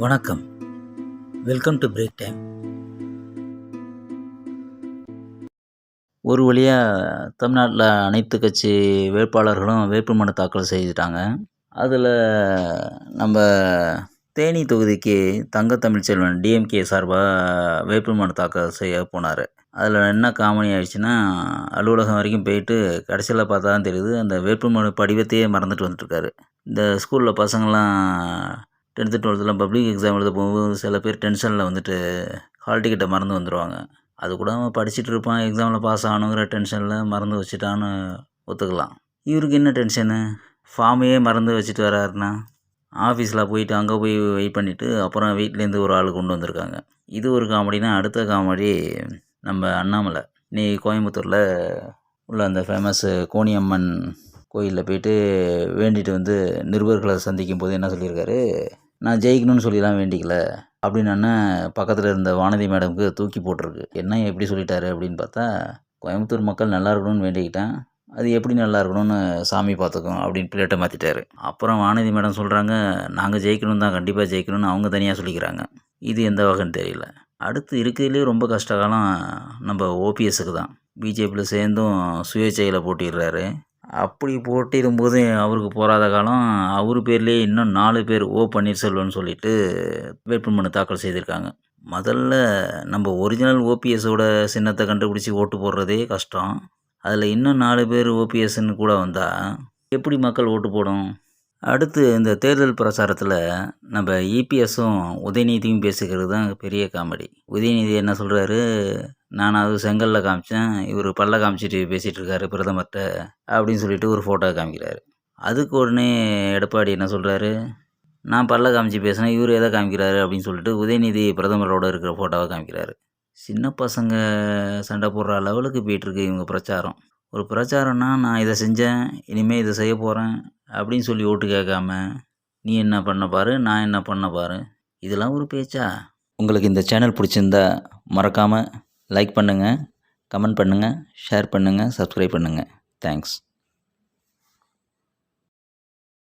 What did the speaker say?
வணக்கம். Welcome to break time. ஒரு வழியா தமிழ்நாட்டில் அனைத்து கட்சி வேட்பாளர்களும் வேட்புமனு தாக்கல் செய்துட்டாங்க. அதில் நம்ம தேனி தொகுதிக்கு தங்க தமிழ்ச்செல்வன் டிஎம்கே சார்பாக வேட்புமனு தாக்கல் செய்ய போனார். அதில் என்ன காமெடி ஆயிடுச்சுன்னா, அலுவலகம் வரைக்கும் போயிட்டு கடைசியில் பார்த்தா தான் தெரியுது, அந்த வேட்புமனு படிவத்தையே மறந்துட்டு வந்துட்டுருக்காரு. இந்த ஸ்கூலில் பசங்கள்லாம் 10th 12th பப்ளிக் எக்ஸாம் எழுத போகும்போது சில பேர் டென்ஷனில் வந்துட்டு ஹால் டிக்கெட்டை மறந்து வந்துடுவாங்க. அது கூட அவன் படிச்சுட்டு இருப்பான், எக்ஸாமில் பாஸ் ஆகணுங்கிற டென்ஷனில் மறந்து வச்சுட்டான்னு ஒத்துக்கலாம். இவருக்கு என்ன டென்ஷனு, ஃபார்மையே மறந்து வச்சுட்டு வராருன்னா, ஆஃபீஸில் போயிட்டு அங்கே போய் வெயிட் பண்ணிவிட்டு அப்புறம் வீட்லேருந்து ஒரு ஆள் கொண்டு வந்திருக்காங்க. இது ஒரு காமெடினா, அடுத்த காமெடி நம்ம அண்ணாமலை. இன்னைக்கு கோயம்புத்தூரில் உள்ள அந்த ஃபேமஸ் கோணியம்மன் கோயிலில் போயிட்டு வேண்டிட்டு வந்து நிருபர்களை சந்திக்கும் போது என்ன சொல்லியிருக்காரு, நான் ஜெயிக்கணும்னு சொல்லிலாம் வேண்டிக்கல அப்படின்னு பக்கத்தில் இருந்த வானதி மேடமுக்கு தூக்கி போட்டிருக்கு. என்ன எப்படி சொல்லிட்டாரு அப்படின்னு பார்த்தா, கோயம்புத்தூர் மக்கள் நல்லா இருக்கணும்னு வேண்டிக்கிட்டேன், அது எப்படி நல்லா இருக்கணும்னு சாமி பார்த்துக்கும் அப்படின்னு பிளேட்டை மாற்றிட்டாரு. அப்புறம் வானதி மேடம் சொல்கிறாங்க, நாங்கள் ஜெயிக்கணும் தான், கண்டிப்பாக ஜெயிக்கணும்னு அவங்க தனியாக சொல்லிக்கிறாங்க. இது எந்த வகைன்னு தெரியல. அடுத்து இருக்கிறதுலே ரொம்ப கஷ்டகாலம் நம்ம ஓபிஎஸ்க்கு தான். பிஜேபியில் சேர்ந்தும் சுயேட்சையில் போட்டிடுறாரு. அப்படி போட்டிடும்போது அவருக்கு போராத காலம், அவர் பேர்லேயே இன்னும் 4 பேர் ஓ பன்னீர்செல்வம்னு சொல்லிட்டு வேட்புமனு தாக்கல் செய்திருக்காங்க. முதல்ல நம்ம ஒரிஜினல் ஓபிஎஸோட சின்னத்தை கண்டுபிடிச்சி ஓட்டு போடுறதே கஷ்டம். அதில் இன்னும் 4 பேர் ஓபிஎஸ்ன்னு கூட வந்தால் எப்படி மக்கள் ஓட்டு போடும்? அடுத்து இந்த தேர்தல் பிரச்சாரத்தில் நம்ம இபிஎஸும் உதயநிதியும் பேசிக்கிறது தான் பெரிய காமெடி. உதயநிதி என்ன சொல்கிறாரு, நானாவது செங்கலில் காமிச்சேன், இவர் பல்ல காமிச்சிட்டு பேசிகிட்டு இருக்காரு பிரதமர்கிட்ட அப்படின்னு சொல்லிட்டு ஒரு ஃபோட்டோ காமிக்கிறாரு. அதுக்கு உடனே எடப்பாடி என்ன சொல்கிறாரு, நான் பல்ல காமிச்சு பேசினேன், இவர் எதை காமிக்கிறாரு அப்படின்னு சொல்லிட்டு உதயநிதி பிரதமரோடு இருக்கிற ஃபோட்டோவை காமிக்கிறாரு. சின்ன பசங்க சண்டை போடுற லெவலுக்கு போயிட்டுருக்கு இவங்க பிரச்சாரம். ஒரு பிரச்சாரம்னா, நான் இதை செஞ்சேன், இனிமேல் இதை செய்ய போகிறேன் அப்படின்னு சொல்லி ஓட்டு கேட்காம, நீ என்ன பண்ண பாரு, நான் என்ன பண்ண பாரு, இதெல்லாம் ஒரு பேச்சா? உங்களுக்கு இந்த சேனல் பிடிச்சிருந்தா மறக்காமல் லைக் பண்ணுங்கள், கமெண்ட் பண்ணுங்கள், ஷேர் பண்ணுங்கள், சப்ஸ்கிரைப் பண்ணுங்கள். தேங்க்ஸ்.